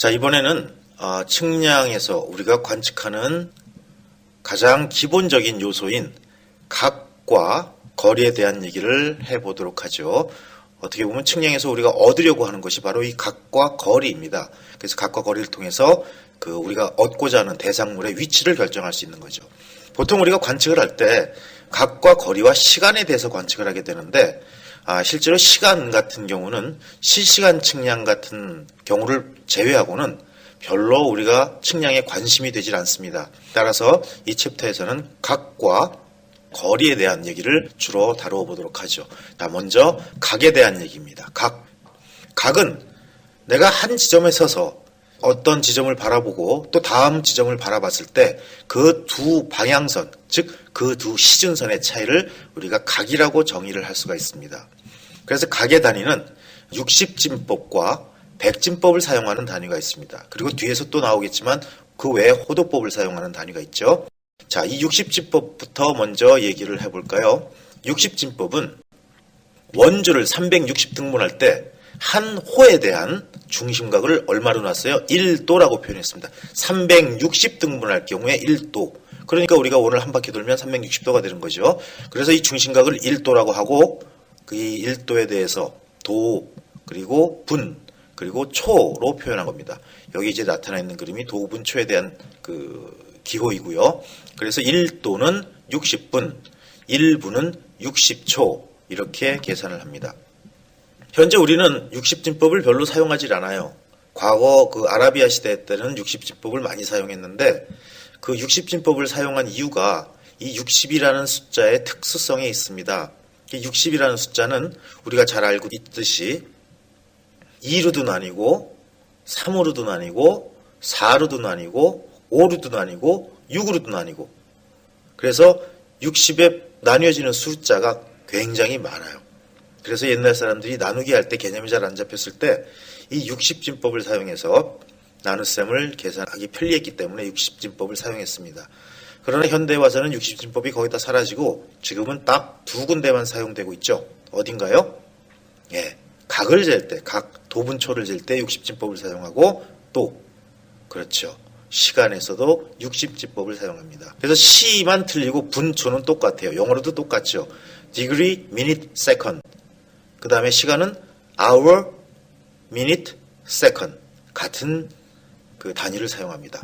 자, 이번에는 측량에서 우리가 관측하는 가장 기본적인 요소인 각과 거리에 대한 얘기를 해보도록 하죠. 어떻게 보면 측량에서 우리가 얻으려고 하는 것이 바로 이 각과 거리입니다. 그래서 각과 거리를 통해서 우리가 얻고자 하는 대상물의 위치를 결정할 수 있는 거죠. 보통 우리가 관측을 할 때 각과 거리와 시간에 대해서 관측을 하게 되는데 실제로 시간 같은 경우는 실시간 측량 같은 경우를 제외하고는 별로 우리가 측량에 관심이 되질 않습니다. 따라서 이 챕터에서는 각과 거리에 대한 얘기를 주로 다루어 보도록 하죠. 먼저 각에 대한 얘기입니다. 각은 내가 한 지점에 서서 어떤 지점을 바라보고 또 다음 지점을 바라봤을 때 그 두 방향선, 즉 그 두 시준선의 차이를 우리가 각이라고 정의를 할 수가 있습니다. 그래서 각의 단위는 60진법과 100진법을 사용하는 단위가 있습니다. 그리고 뒤에서 또 나오겠지만 그 외에 호도법을 사용하는 단위가 있죠. 자, 이 60진법부터 먼저 얘기를 해볼까요? 60진법은 원주를 360등분할 때 한 호에 대한 중심각을 얼마로 놨어요? 1도라고 표현했습니다. 360등분할 경우에 1도. 그러니까 우리가 오늘 한 바퀴 돌면 360도가 되는 거죠. 그래서 이 중심각을 1도라고 하고 이 1도에 대해서 도, 그리고 분, 그리고 초로 표현한 겁니다. 여기 이제 나타나 있는 그림이 도, 분, 초에 대한 기호이고요. 그래서 1도는 60분, 1분은 60초 이렇게 계산을 합니다. 현재 우리는 60진법을 별로 사용하지 않아요. 과거 아라비아 시대 때는 60진법을 많이 사용했는데 그 60진법을 사용한 이유가 이 60이라는 숫자의 특수성에 있습니다. 이 60이라는 숫자는 우리가 잘 알고 있듯이 2루도 나뉘고 3으로도 나뉘고 4루도 나뉘고 5루도 나뉘고 6으로도 나뉘고 그래서 60에 나뉘어지는 숫자가 굉장히 많아요. 그래서 옛날 사람들이 나누기 할 때 개념이 잘 안 잡혔을 때 이 60진법을 사용해서 나눗셈을 계산하기 편리했기 때문에 60진법을 사용했습니다. 그러나 현대에 와서는 60진법이 거의 다 사라지고 지금은 딱 두 군데만 사용되고 있죠. 어딘가요? 예, 각을 잴 때, 각 도분초를 잴 때 60진법을 사용하고 또 그렇죠. 시간에서도 60진법을 사용합니다. 그래서 시만 틀리고 분초는 똑같아요. 영어로도 똑같죠. degree, minute, second. 그 다음에 시간은 hour, minute, second. 같은 단위를 사용합니다.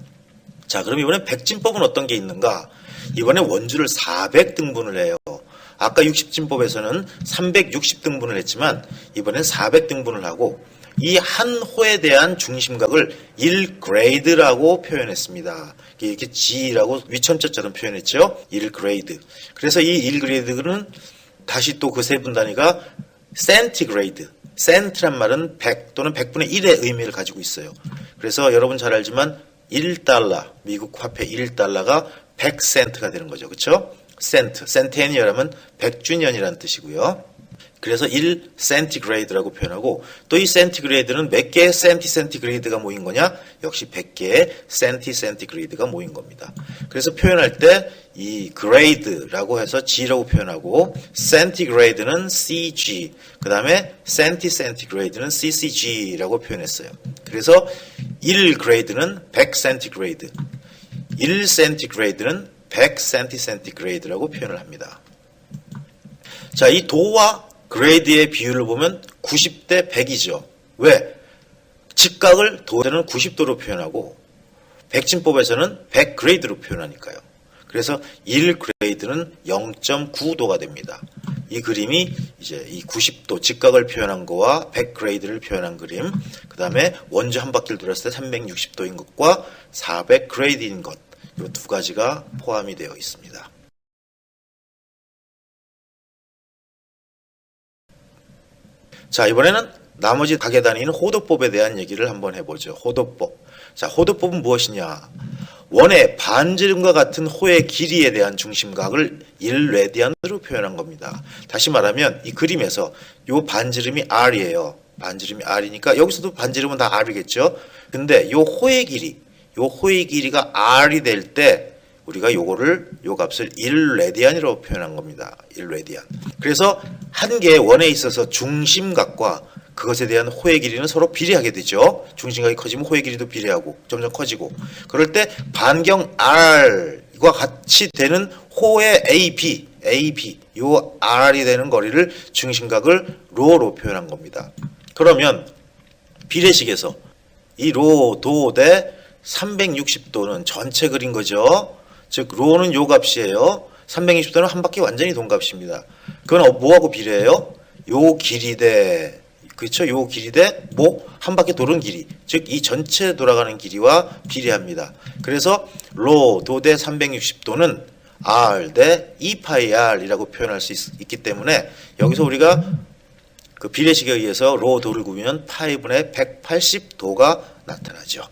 자, 그럼 이번엔 100진법은 어떤 게 있는가? 이번에 원주를 400등분을 해요. 아까 60진법에서는 360등분을 했지만 이번엔 400등분을 하고 이 한 호에 대한 중심각을 1그레이드라고 표현했습니다. 이렇게 G라고 위천자처럼 표현했죠. 1그레이드. 그래서 이 1그레이드는 다시 또 그 세분 단위가 센티그레이드. 센트란 말은 100 또는 100분의 1의 의미를 가지고 있어요. 그래서 여러분 잘 알지만 1달러, 미국 화폐 1달러가 100센트가 되는 거죠. 그렇죠? 센테니어라면 100주년이라는 뜻이고요. 그래서 1센티그레이드라고 표현하고 또 이 센티그레이드는 몇 개의 센티그레이드가 모인 거냐? 역시 100개의 센티그레이드가 모인 겁니다. 그래서 표현할 때 이 그레이드라고 해서 G라고 표현하고 센티그레이드는 CG, 그 다음에 센티그레이드는 CCG라고 표현했어요. 그래서 1그레이드는 100센티그레이드, 1센티그레이드는 100센티그레이드라고 표현을 합니다. 자, 이 도와 그레이드의 비율을 보면 90대 100이죠. 왜? 직각을 도에는 90도로 표현하고 100진법에서는 100그레이드로 표현하니까요. 그래서 1그레이드는 0.9도가 됩니다. 이 그림이 이제 이 90도 직각을 표현한 거와 100그레이드를 표현한 그림, 그 다음에 원주 한 바퀴를 돌았을 때 360도인 것과 400그레이드인 것, 이 두 가지가 포함이 되어 있습니다. 자, 이번에는 나머지 각의 단위인 호도법에 대한 얘기를 한번 해보죠. 호도법. 자, 호도법은 무엇이냐? 원의 반지름과 같은 호의 길이에 대한 중심각을 1레디안으로 표현한 겁니다. 다시 말하면 이 그림에서 이 반지름이 R이에요. 반지름이 R이니까 여기서도 반지름은 다 R이겠죠. 근데 이 호의 길이가 R이 될 때 우리가 요 값을 1레디안이라고 표현한 겁니다. 1레디안. 그래서 한 개의 원에 있어서 중심각과 그것에 대한 호의 길이는 서로 비례하게 되죠. 중심각이 커지면 호의 길이도 비례하고 점점 커지고, 그럴 때 반경 R과 같이 되는 호의 AB 요 R이 되는 거리를 중심각을 로로 표현한 겁니다. 그러면 비례식에서 이 로, 도 대 360도는 전체 그린 거죠. 즉 로는 요 값이에요. 360도는 한 바퀴 완전히 돈 값입니다. 그건 뭐하고 비례해요? 요 길이 대, 그렇죠? 요 길이 대 뭐? 한 바퀴 도는 길이. 즉 이 전체 돌아가는 길이와 비례합니다. 그래서 로, 도 대 360도는 R 대 2파이 R이라고 표현할 수 있기 때문에 여기서 우리가 그 비례식에 의해서 로, 도를 구면 파이분의 180도가 나타나죠.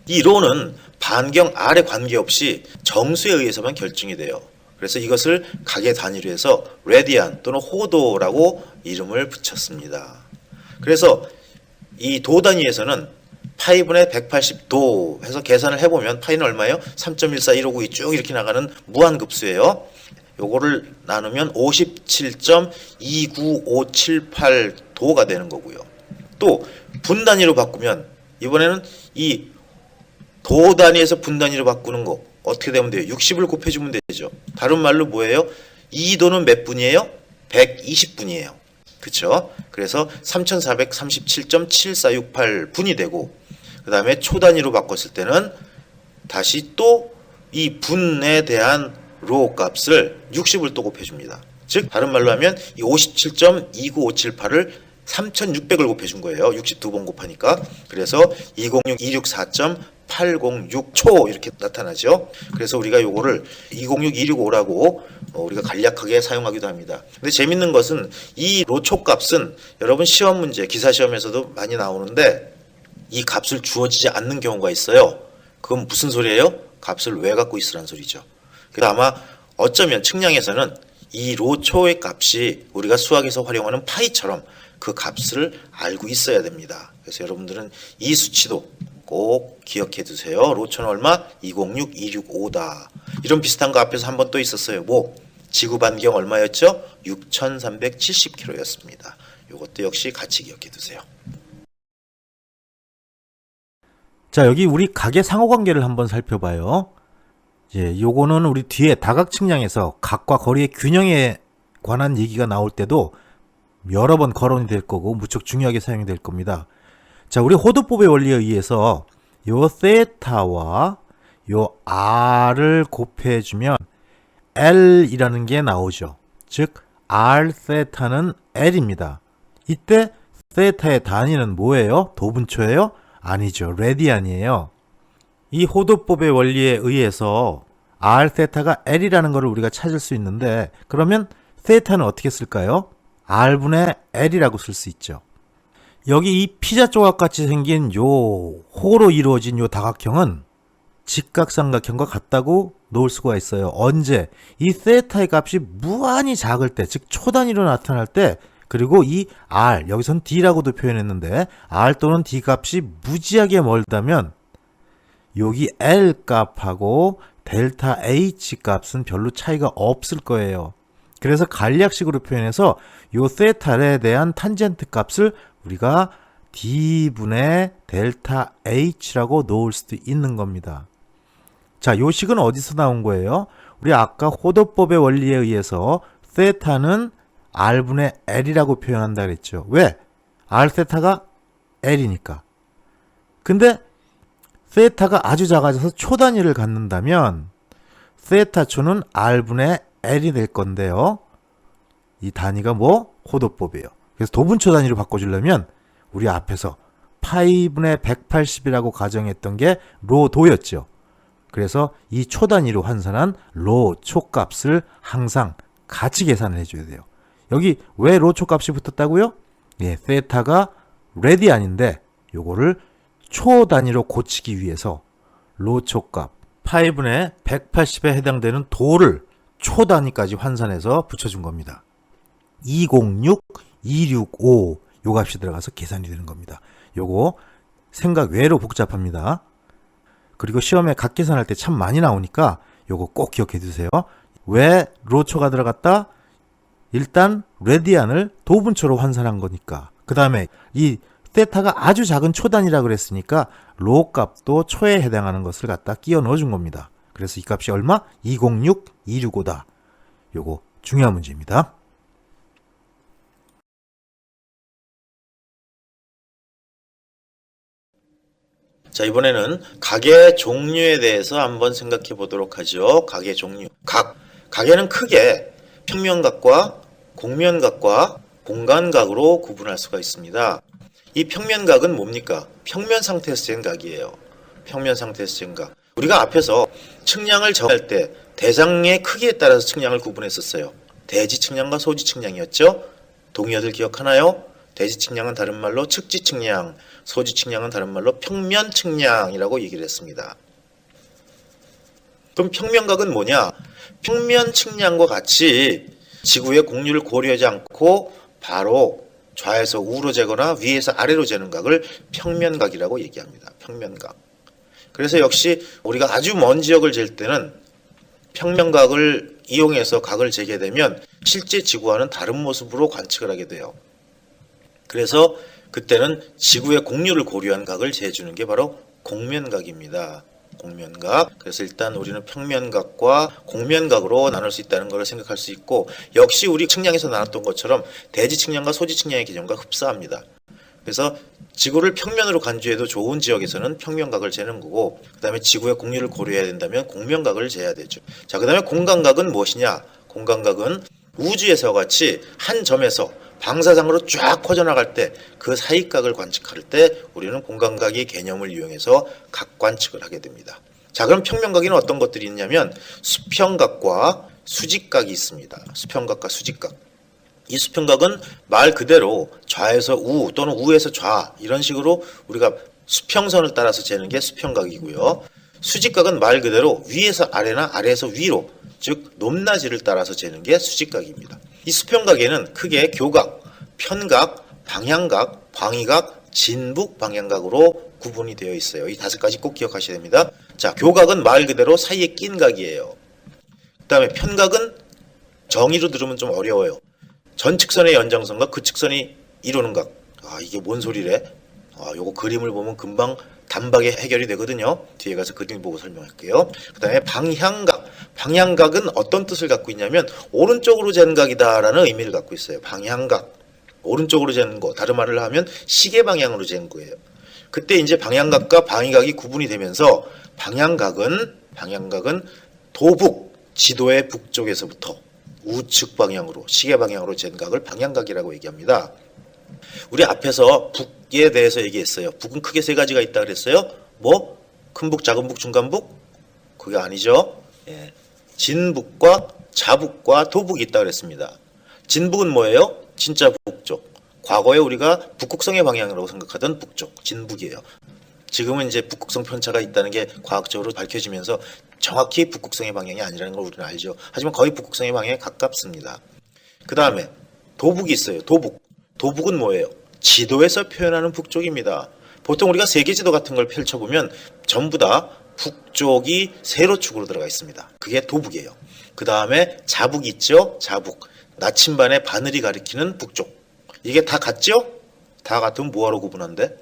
이 로는 반경 R에 관계없이 정수에 의해서만 결정이 돼요. 그래서 이것을 각의 단위로 해서 레디안 또는 호도라고 이름을 붙였습니다. 그래서 이 도 단위에서는 파이분의 180도 해서 계산을 해보면 파이는 얼마예요? 3.14159 쭉 이렇게 나가는 무한급수예요. 요거를 나누면 57.29578도가 되는 거고요. 또 분 단위로 바꾸면 이번에는 이 도 단위에서 분 단위로 바꾸는 거 어떻게 되면 돼요? 60을 곱해주면 되죠. 다른 말로 뭐예요? 2도는 몇 분이에요? 120분이에요. 그쵸? 그래서 3437.7468분이 되고, 그 다음에 초 단위로 바꿨을 때는 다시 또 이 분에 대한 로 값을 60을 또 곱해줍니다. 즉 다른 말로 하면 이 57.29578을 3600을 곱해준 거예요. 62번 곱하니까. 그래서 206264.806초 이렇게 나타나죠. 그래서 우리가 요거를 206265라고 우리가 간략하게 사용하기도 합니다. 근데 재밌는 것은 이 로초 값은 여러분 시험 문제, 기사 시험에서도 많이 나오는데 이 값을 주어지지 않는 경우가 있어요. 그건 무슨 소리예요? 값을 왜 갖고 있으란 소리죠. 그래서 아마 어쩌면 측량에서는 이 로초의 값이 우리가 수학에서 활용하는 파이처럼 그 값을 알고 있어야 됩니다. 그래서 여러분들은 이 수치도 꼭 기억해 두세요. 로초는 얼마? 206265다. 이런 비슷한 거 앞에서 한 번 또 있었어요. 뭐? 지구 반경 얼마였죠? 6370km였습니다. 이것도 역시 같이 기억해 두세요. 자, 여기 우리 각의 상호관계를 한번 살펴봐요. 요거는 우리 뒤에 다각 측량에서 각과 거리의 균형에 관한 얘기가 나올 때도 여러 번 거론이 될 거고 무척 중요하게 사용이 될 겁니다. 자, 우리 호도법의 원리에 의해서 요 세타와 요 R을 곱해주면 L이라는 게 나오죠. 즉 R 세타는 L입니다. 이때 세타의 단위는 뭐예요? 도분초예요? 아니죠. 레디안이에요. 이 호도법의 원리에 의해서 R 세타가 L이라는 것을 우리가 찾을 수 있는데, 그러면 세타는 어떻게 쓸까요? R분의 L이라고 쓸 수 있죠. 여기 이 피자 조각같이 생긴 요 호로 이루어진 요 다각형은 직각삼각형과 같다고 놓을 수가 있어요. 언제? 이 세타의 값이 무한히 작을 때, 즉 초단위로 나타날 때, 그리고 이 R, 여기선 D라고도 표현했는데 R 또는 D 값이 무지하게 멀다면 여기 L 값하고 델타 H 값은 별로 차이가 없을 거예요. 그래서 간략식으로 표현해서 요 세타에 대한 탄젠트 값을 우리가 D분의 델타 H라고 놓을 수도 있는 겁니다. 자, 요 식은 어디서 나온 거예요? 우리 아까 호도법의 원리에 의해서 세타는 R분의 L이라고 표현한다 그랬죠. 왜? R 세타가 L이니까. 근데 세타가 아주 작아져서 초단위를 갖는다면 세타초는 R분의 L이 될 건데요. 이 단위가 뭐? 호도법이에요. 그래서 도분초 단위로 바꿔주려면 우리 앞에서 파이분의 180이라고 가정했던 게 로도였죠. 그래서 이 초단위로 환산한 로 초값을 항상 같이 계산을 해줘야 돼요. 여기 왜 로초 값이 붙었다고요? 예, 세타가 레디안인데 요거를 초 단위로 고치기 위해서 로초 값 파이분의 180에 해당되는 도를 초 단위까지 환산해서 붙여준 겁니다. 206, 265 요 값이 들어가서 계산이 되는 겁니다. 요거 생각 외로 복잡합니다. 그리고 시험에 각 계산할 때 참 많이 나오니까 요거 꼭 기억해 두세요. 왜 로초가 들어갔다? 일단 레디안을 도분초로 환산한 거니까. 그 다음에 이 θ가 아주 작은 초단위라 그랬으니까 로 값도 초에 해당하는 것을 갖다 끼워 넣어준 겁니다. 그래서 이 값이 얼마? 262665다. 요거 중요한 문제입니다. 자, 이번에는 각의 종류에 대해서 한번 생각해 보도록 하죠. 각의 종류. 각에는 크게 평면각과 곡면각과 공간각으로 구분할 수가 있습니다. 이 평면각은 뭡니까? 평면 상태에서 잰 각이에요. 평면 상태에서 잰 각. 우리가 앞에서 측량을 정할 때 대장의 크기에 따라서 측량을 구분했었어요. 대지 측량과 소지 측량이었죠. 동의어들 기억하나요? 대지 측량은 다른 말로 측지 측량, 소지 측량은 다른 말로 평면 측량이라고 얘기를 했습니다. 그럼 평면각은 뭐냐? 평면 측량과 같이 지구의 공률을 고려하지 않고 바로 좌에서 우로 재거나 위에서 아래로 재는 각을 평면각이라고 얘기합니다. 평면각. 그래서 역시 우리가 아주 먼 지역을 잴 때는 평면각을 이용해서 각을 재게 되면 실제 지구와는 다른 모습으로 관측을 하게 돼요. 그래서 그때는 지구의 공률을 고려한 각을 재주는 게 바로 곡면각입니다. 곡면각. 그래서 일단 우리는 평면각과 곡면각으로 나눌 수 있다는 것을 생각할 수 있고, 역시 우리 측량에서 나눴던 것처럼 대지 측량과 소지 측량의 개념과 흡사합니다. 그래서 지구를 평면으로 간주해도 좋은 지역에서는 평면각을 재는 거고, 그 다음에 지구의 공률을 고려해야 된다면 곡면각을 재야 되죠. 자, 그 다음에 공간각은 무엇이냐? 공간각은 우주에서와 같이 한 점에서 방사상으로 쫙 퍼져나갈 때 그 사이각을 관측할 때 우리는 공간각의 개념을 이용해서 각 관측을 하게 됩니다. 자, 그럼 평면각에는 어떤 것들이 있냐면 수평각과 수직각이 있습니다. 수평각과 수직각. 이 수평각은 말 그대로 좌에서 우 또는 우에서 좌 이런 식으로 우리가 수평선을 따라서 재는 게 수평각이고요. 수직각은 말 그대로 위에서 아래나 아래에서 위로, 즉 높낮이를 따라서 재는 게 수직각입니다. 이 수평각에는 크게 교각, 편각, 방향각, 광위각, 진북 방향각으로 구분이 되어 있어요. 이 5가지 꼭 기억하셔야 됩니다. 자, 교각은 말 그대로 사이에 낀 각이에요. 그 다음에 편각은 정의로 들으면 좀 어려워요. 전 측선의 연장선과 그 측선이 이루는 각. 아, 이게 뭔 소리래? 요거 그림을 보면 금방 단박에 해결이 되거든요. 뒤에 가서 그림 보고 설명할게요. 그 다음에 방향각. 방향각은 어떤 뜻을 갖고 있냐면 오른쪽으로 재는 각이다라는 의미를 갖고 있어요. 방향각. 오른쪽으로 재는 거. 다른 말을 하면 시계 방향으로 재는 거예요. 그때 이제 방향각과 방위각이 구분이 되면서 방향각은 도북, 지도의 북쪽에서부터 우측 방향으로 시계 방향으로 재는 각을 방향각이라고 얘기합니다. 우리 앞에서 북에 대해서 얘기했어요. 북은 크게 3가지가 있다 그랬어요. 뭐? 큰 북, 작은 북, 중간 북? 그게 아니죠. 예. 진북과 자북과 도북이 있다 그랬습니다. 진북은 뭐예요? 진짜 북쪽. 과거에 우리가 북극성의 방향이라고 생각하던 북쪽, 진북이에요. 지금은 이제 북극성 편차가 있다는 게 과학적으로 밝혀지면서 정확히 북극성의 방향이 아니라는 걸 우리는 알죠. 하지만 거의 북극성의 방향에 가깝습니다. 그 다음에 도북이 있어요. 도북은 뭐예요? 지도에서 표현하는 북쪽입니다. 보통 우리가 세계지도 같은 걸 펼쳐보면 전부 다 북쪽이 세로축으로 들어가 있습니다. 그게 도북이에요. 그 다음에 자북이 있죠. 자북. 나침반의 바늘이 가리키는 북쪽. 이게 다 같죠? 다 같으면 뭐하러 구분한대?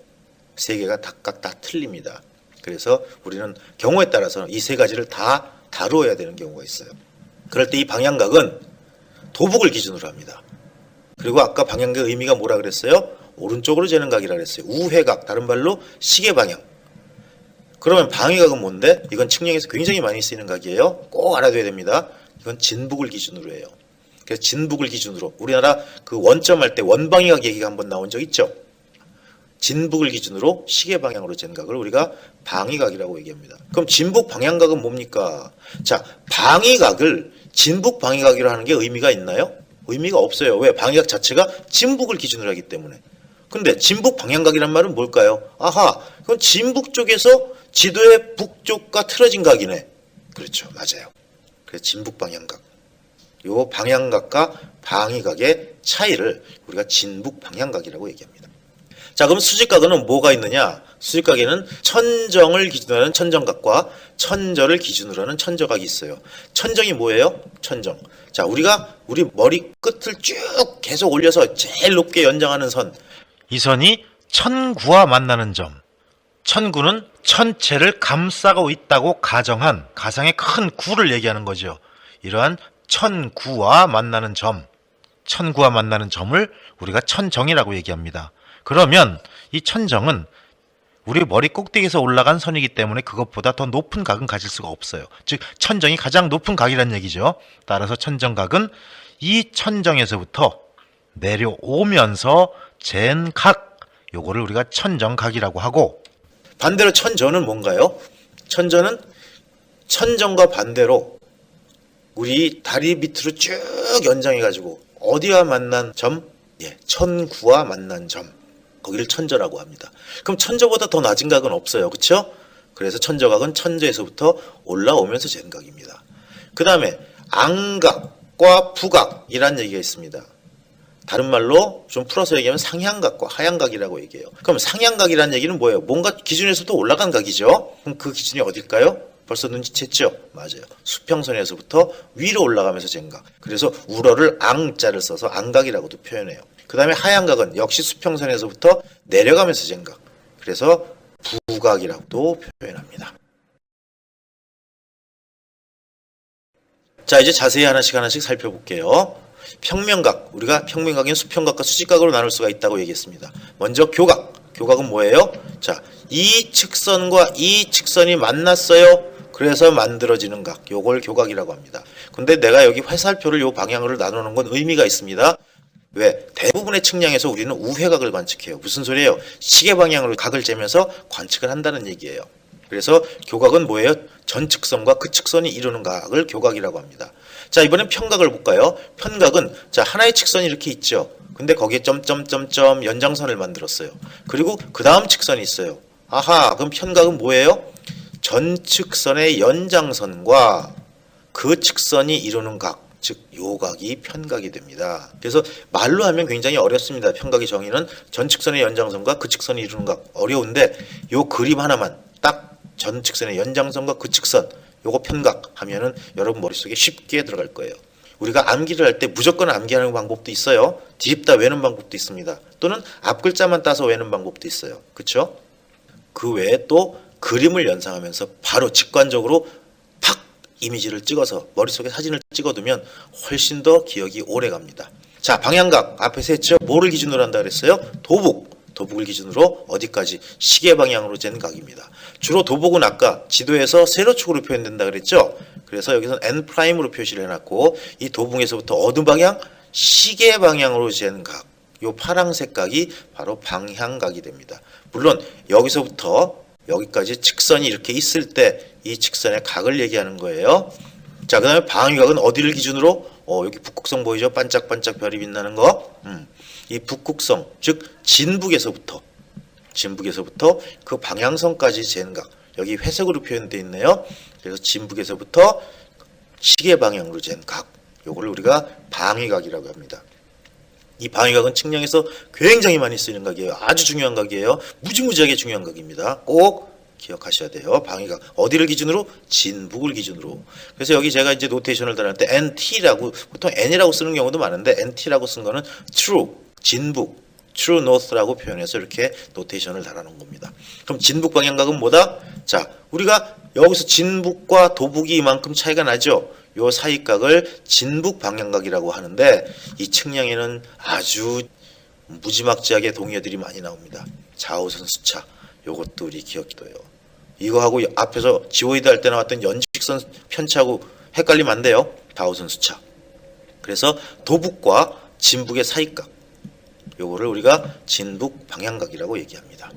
3개가 각각 다 틀립니다. 그래서 우리는 경우에 따라서 이 3가지를 다 다루어야 되는 경우가 있어요. 그럴 때 이 방향각은 도북을 기준으로 합니다. 그리고 아까 방향각의 의미가 뭐라 그랬어요? 오른쪽으로 재는 각이라 그랬어요. 우회각, 다른 말로 시계 방향. 그러면 방위각은 뭔데? 이건 측량에서 굉장히 많이 쓰이는 각이에요. 꼭 알아둬야 됩니다. 이건 진북을 기준으로 해요. 그래서 진북을 기준으로 우리나라 그 원점 할 때 원방위각 얘기가 한번 나온 적 있죠. 진북을 기준으로 시계 방향으로 재는 각을 우리가 방위각이라고 얘기합니다. 그럼 진북 방향각은 뭡니까? 자, 방위각을 진북 방위각이라고 하는 게 의미가 있나요? 의미가 없어요. 왜? 방위각 자체가 진북을 기준으로 하기 때문에. 근데 진북 방향각이란 말은 뭘까요? 아하, 그건 진북 쪽에서 지도의 북쪽과 틀어진 각이네. 그렇죠, 맞아요. 그래서 진북 방향각. 요 방향각과 방위각의 차이를 우리가 진북 방향각이라고 얘기합니다. 자, 그럼 수직각에는 뭐가 있느냐? 수직각에는 천정을 기준으로 하는 천정각과 천절을 기준으로 하는 천저각이 있어요. 천정이 뭐예요? 천정. 자, 우리가 우리 머리 끝을 쭉 계속 올려서 제일 높게 연장하는 선. 이 선이 천구와 만나는 점. 천구는 천체를 감싸고 있다고 가정한 가상의 큰 구를 얘기하는 거죠. 이러한 천구와 만나는 점, 천구와 만나는 점을 우리가 천정이라고 얘기합니다. 그러면 이 천정은 우리 머리 꼭대기에서 올라간 선이기 때문에 그것보다 더 높은 각은 가질 수가 없어요. 즉 천정이 가장 높은 각이라는 얘기죠. 따라서 천정각은 이 천정에서부터 내려오면서 잰 각, 요거를 우리가 천정각이라고 하고, 반대로 천전은 뭔가요? 천전은 천정과 반대로 우리 다리 밑으로 쭉 연장해가지고 어디와 만난 점? 예, 천구와 만난 점. 거기를 천저라고 합니다. 그럼 천저보다 더 낮은 각은 없어요. 그렇죠? 그래서 천저각은 천저에서부터 올라오면서 잰 각입니다. 그 다음에 안각과 부각이란 얘기가 있습니다. 다른 말로 좀 풀어서 얘기하면 상향각과 하향각이라고 얘기해요. 그럼 상향각이란 얘기는 뭐예요? 뭔가 기준에서부터 올라간 각이죠. 그럼 그 기준이 어딜까요? 벌써 눈치챘죠? 맞아요. 수평선에서부터 위로 올라가면서 잰 각. 그래서 우러를 앙자를 써서 앙각이라고도 표현해요. 그 다음에 하향각은 역시 수평선에서부터 내려가면서 잰 각. 그래서 부각이라고도 표현합니다. 자, 이제 자세히 하나씩 살펴볼게요. 평면각, 우리가 평면각인 수평각과 수직각으로 나눌 수가 있다고 얘기했습니다. 먼저 교각, 교각은 뭐예요? 자, 이 측선과 이 측선이 만났어요. 그래서 만들어지는 각, 요걸 교각이라고 합니다. 근데 내가 여기 화살표를 요 방향으로 나누는 건 의미가 있습니다. 왜? 대부분의 측량에서 우리는 우회각을 관측해요. 무슨 소리예요? 시계 방향으로 각을 재면서 관측을 한다는 얘기예요. 그래서 교각은 뭐예요? 전 측선과 그 측선이 이루는 각을 교각이라고 합니다. 자, 이번엔 편각을 볼까요? 편각은 자, 하나의 측선이 이렇게 있죠. 근데 거기에 점점점점 연장선을 만들었어요. 그리고 그 다음 측선이 있어요. 아하, 그럼 편각은 뭐예요? 전 측선의 연장선과 그 측선이 이루는 각, 즉 요각이 편각이 됩니다. 그래서 말로 하면 굉장히 어렵습니다. 편각의 정의는 전 측선의 연장선과 그 측선이 이루는 각, 어려운데 요 그림 하나만 딱 전 측선의 연장선과 그 측선, 요거 편각 하면은 여러분 머릿속에 쉽게 들어갈 거예요. 우리가 암기를 할 때 무조건 암기하는 방법도 있어요. 뒤집다 외는 방법도 있습니다. 또는 앞 글자만 따서 외는 방법도 있어요. 그렇죠? 그 외에 또 그림을 연상하면서 바로 직관적으로 팍 이미지를 찍어서 머릿속에 사진을 찍어두면 훨씬 더 기억이 오래 갑니다. 자, 방향각 앞에서 했죠. 뭐를 기준으로 한다 그랬어요? 도북을 기준으로 어디까지? 시계 방향으로 잰 각입니다. 주로 도북은 아까 지도에서 세로축으로 표현된다 그랬죠. 그래서 여기서는 N'으로 표시를 해놨고 이 도북에서부터 어느 방향? 시계 방향으로 잰 각. 요 파란색 각이 바로 방향각이 됩니다. 물론 여기서부터 여기까지 측선이 이렇게 있을 때 이 측선의 각을 얘기하는 거예요. 자, 그 다음에 방위각은 어디를 기준으로? 여기 북극성 보이죠? 반짝반짝 별이 빛나는 거. 이 북극성, 즉 진북에서부터 그 방향성까지 잰 각. 여기 회색으로 표현되어 있네요. 그래서 진북에서부터 시계 방향으로 잰 각. 요걸 우리가 방위각이라고 합니다. 이 방위각은 측량에서 굉장히 많이 쓰이는 각이에요. 아주 중요한 각이에요. 무지무지하게 중요한 각입니다. 꼭 기억하셔야 돼요. 방위각. 어디를 기준으로? 진북을 기준으로. 그래서 여기 제가 이제 노테이션을 달할 때 NT라고, 보통 N이라고 쓰는 경우도 많은데 NT라고 쓴 거는 true, 진북, true north라고 표현해서 이렇게 노테이션을 달아놓은 겁니다. 그럼 진북 방향각은 뭐다? 자, 우리가 여기서 진북과 도북이 이만큼 차이가 나죠? 요 사이각을 진북 방향각이라고 하는데 이 측량에는 아주 무지막지하게 동의어들이 많이 나옵니다. 좌우선 수차. 요것도 우리 기억해둬요. 이거하고 앞에서 지오이드 할 때 나왔던 연직선 편차하고 헷갈리면 안 돼요. 좌우선 수차. 그래서 도북과 진북의 사이각. 요거를 우리가 진북 방향각이라고 얘기합니다.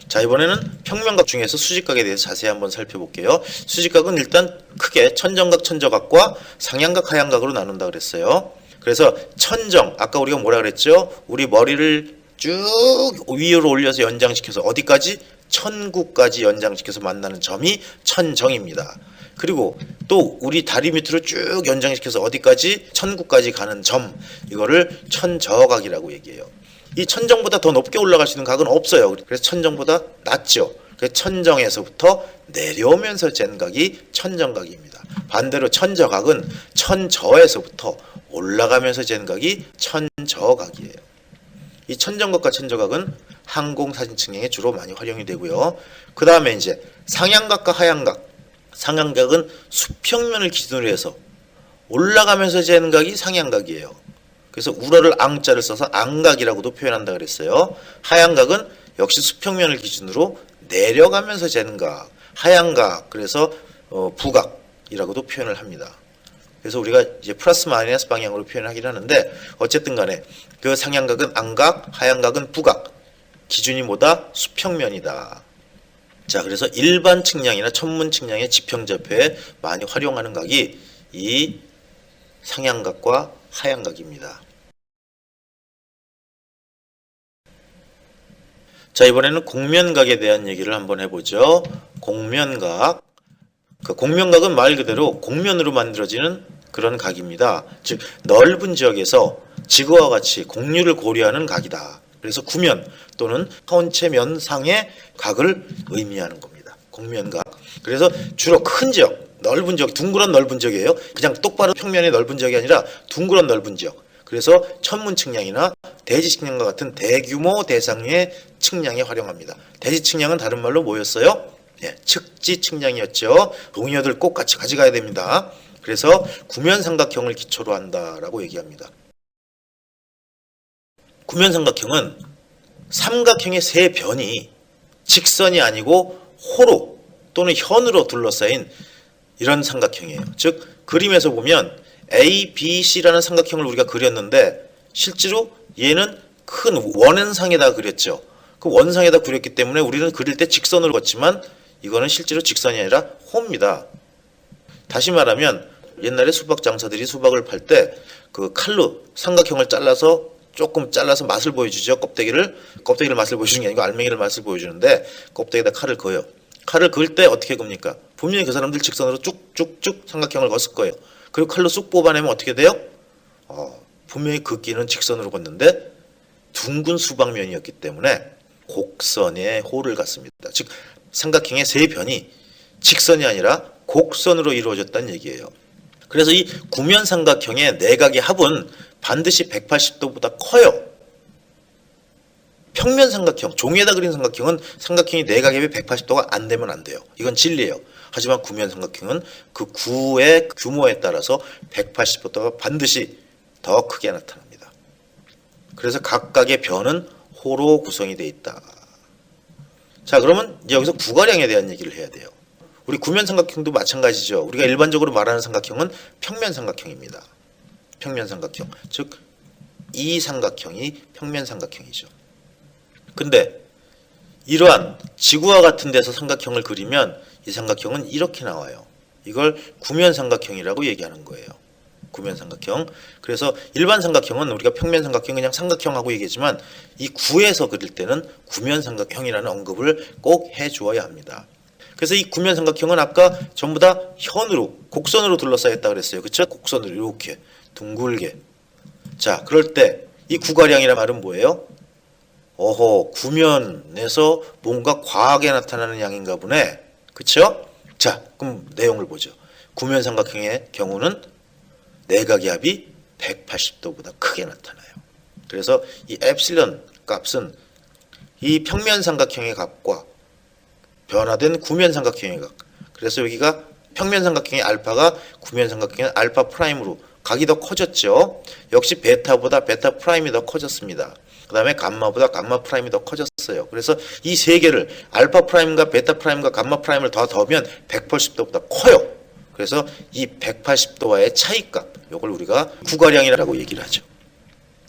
자, 이번에는 평면각 중에서 수직각에 대해서 자세히 한번 살펴볼게요. 수직각은 일단 크게 천정각, 천저각과 상향각, 하향각으로 나눈다 그랬어요. 그래서 천정, 아까 우리가 뭐라 그랬죠? 우리 머리를 쭉 위로 올려서 연장시켜서 어디까지? 천구까지 연장시켜서 만나는 점이 천정입니다. 그리고 또 우리 다리 밑으로 쭉 연장시켜서 어디까지? 천구까지 가는 점, 이거를 천저각이라고 얘기해요. 이 천정보다 더 높게 올라갈 수 있는 각은 없어요. 그래서 천정보다 낮죠. 그래서 천정에서부터 내려오면서 잰 각이 천정각입니다. 반대로 천저각은 천저에서부터 올라가면서 재는 각이 천저각이에요. 이 천정각과 천저각은 항공사진 측량에 주로 많이 활용이 되고요. 그 다음에 이제 상향각과 하향각. 상향각은 수평면을 기준으로 해서 올라가면서 재는 각이 상향각이에요. 그래서 우러를 앙자를 써서 앙각이라고도 표현한다 그랬어요. 하향각은 역시 수평면을 기준으로 내려가면서 재는 각. 하향각, 그래서 부각이라고도 표현을 합니다. 그래서 우리가 이제 플러스 마이너스 방향으로 표현하긴 하는데 어쨌든 간에 그 상향각은 앙각, 하향각은 부각. 기준이 뭐다? 수평면이다. 자, 그래서 일반 측량이나 천문 측량의 지평좌표에 많이 활용하는 각이 이 상향각과 하향각입니다. 자, 이번에는 곡면각에 대한 얘기를 한번 해보죠. 곡면각. 그 곡면각은 말 그대로 곡면으로 만들어지는 그런 각입니다. 즉 넓은 지역에서 지구와 같이 곡률을 고려하는 각이다. 그래서 구면 또는 하원체 면상의 각을 의미하는 겁니다. 곡면각. 그래서 주로 큰 지역, 넓은 지역, 둥그런 넓은 지역이에요. 그냥 똑바로 평면의 넓은 지역이 아니라 둥그런 넓은 지역. 그래서 천문 측량이나 대지 측량과 같은 대규모 대상의 측량에 활용합니다. 대지 측량은 다른 말로 뭐였어요? 네, 측지 측량이었죠. 동의어들 꼭 같이 가져가야 됩니다. 그래서 구면삼각형을 기초로 한다라고 얘기합니다. 구면삼각형은 삼각형의 세 변이 직선이 아니고 호로 또는 현으로 둘러싸인 이런 삼각형이에요. 즉 그림에서 보면 A, B, C라는 삼각형을 우리가 그렸는데 실제로 얘는 큰 원상에다 그렸죠. 그 원상에다 그렸기 때문에 우리는 그릴 때 직선으로 걷지만 이거는 실제로 직선이 아니라 호입니다. 다시 말하면 옛날에 수박 장사들이 수박을 팔 때 그 칼로 삼각형을 잘라서 조금 잘라서 맛을 보여주죠. 껍데기를 맛을 보여주는 게 아니고 알맹이를 맛을 보여주는데 껍데기에다 칼을 그어요. 칼을 그을 때 어떻게 굽니까? 분명히 그 사람들 직선으로 쭉쭉쭉 삼각형을 걷을 거예요. 그리고 칼로 쑥 뽑아내면 어떻게 돼요? 분명히 긋기는 직선으로 걷는데 둥근 수박면이었기 때문에 곡선의 호를 갖습니다. 즉 삼각형의 세 변이 직선이 아니라 곡선으로 이루어졌다는 얘기예요. 그래서 이 구면 삼각형의 내각의 합은 반드시 180도보다 커요. 평면 삼각형, 종이에다 그린 삼각형은 삼각형이 내각의 합이 180도가 안 되면 안 돼요. 이건 진리예요. 하지만 구면 삼각형은 그 구의 규모에 따라서 180도가 반드시 더 크게 나타납니다. 그래서 각각의 변은 호로 구성이 되어 있다. 자, 그러면 여기서 구가량에 대한 얘기를 해야 돼요. 우리 구면 삼각형도 마찬가지죠. 우리가 일반적으로 말하는 삼각형은 평면 삼각형입니다. 평면 삼각형. 즉, 이 삼각형이 평면 삼각형이죠. 근데 이러한 지구와 같은 데서 삼각형을 그리면 이 삼각형은 이렇게 나와요. 이걸 구면 삼각형이라고 얘기하는 거예요. 구면 삼각형. 그래서 일반 삼각형은 우리가 평면 삼각형 그냥 삼각형하고 얘기했지만 이 구에서 그릴 때는 구면 삼각형이라는 언급을 꼭 해주어야 합니다. 그래서 이 구면 삼각형은 아까 전부 다 현으로 곡선으로 둘러싸였다 그랬어요. 그렇죠? 곡선으로 이렇게 둥글게. 자, 그럴 때 이 구가량이란 말은 뭐예요? 구면에서 뭔가 과하게 나타나는 양인가 보네. 그쵸? 자, 그럼 내용을 보죠. 구면 삼각형의 경우는 내각의 합이 180도보다 크게 나타나요. 그래서 이 엡실론 값은 이 평면 삼각형의 값과 변화된 구면 삼각형의 각. 그래서 여기가 평면 삼각형의 알파가 구면 삼각형의 알파 프라임으로 각이 더 커졌죠. 역시 베타보다 베타 프라임이 더 커졌습니다. 그 다음에 감마보다 감마 프라임이 더 커졌어요. 그래서 이 세 개를 알파 프라임과 베타 프라임과 감마 프라임을 더 더하면 180도보다 커요. 그래서 이 180도와의 차이값, 이걸 우리가 구가량이라고 얘기를 하죠.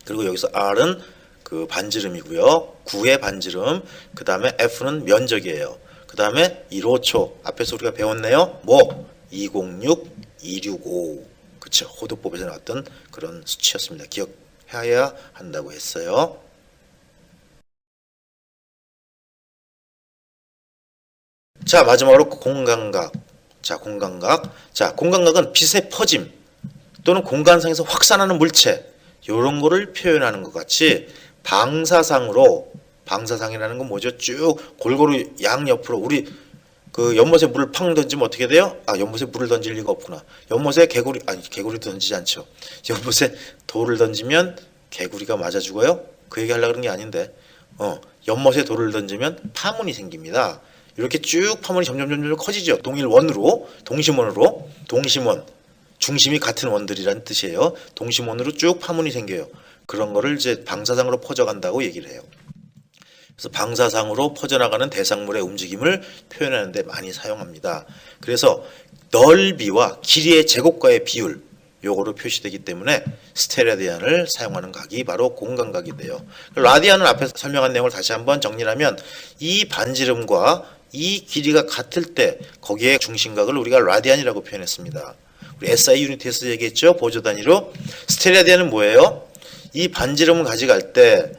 그리고 여기서 R은 그 반지름이고요. 9의 반지름, 그 다음에 F는 면적이에요. 그 다음에 1호초, 앞에서 우리가 배웠네요. 206, 265. 그쵸. 호도법에서 나왔던 그런 수치였습니다. 기억해야 한다고 했어요. 자, 마지막으로 공간각. 자, 공간각. 자, 공간각은 빛의 퍼짐 또는 공간상에서 확산하는 물체 이런 거를 표현하는 것 같이 방사상이라는 건 뭐죠? 쭉 골고루 양옆으로 우리 그 연못에 물을 팡 던지면 어떻게 돼요? 아, 연못에 물을 던질 리가 없구나. 연못에 개구리, 아니, 개구리 던지지 않죠. 연못에 돌을 던지면 개구리가 맞아 죽어요? 그 얘기 하려고 그런 게 아닌데, 연못에 돌을 던지면 파문이 생깁니다. 이렇게 쭉 파문이 점점 커지죠. 동일원으로, 동심원으로, 동심원, 중심이 같은 원들이라는 뜻이에요. 동심원으로 쭉 파문이 생겨요. 그런 거를 이제 방사상으로 퍼져간다고 얘기를 해요. 그래서 방사상으로 퍼져나가는 대상물의 움직임을 표현하는 데 많이 사용합니다. 그래서 넓이와 길이의 제곱과의 비율, 요거로 표시되기 때문에 스테라디안을 사용하는 각이 바로 공간각이 돼요. 라디안은 앞에서 설명한 내용을 다시 한번 정리하면 이 반지름과 이 길이가 같을 때 거기에 중심각을 우리가 라디안이라고 표현했습니다. 우리 SI 유니트에서 얘기했죠. 보조 단위로. 스테라디안은 뭐예요? 이 반지름을 가져갈 때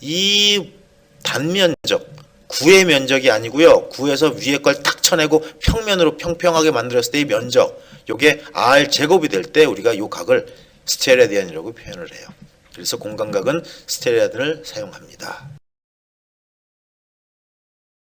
이 단면적, 구의 면적이 아니고요. 구에서 위에 걸 딱 쳐내고 평면으로 평평하게 만들었을 때의 면적, 요게 R 제곱이 될 때 우리가 요 각을 스테라디안이라고 표현을 해요. 그래서 공간각은 스테라디안을 사용합니다.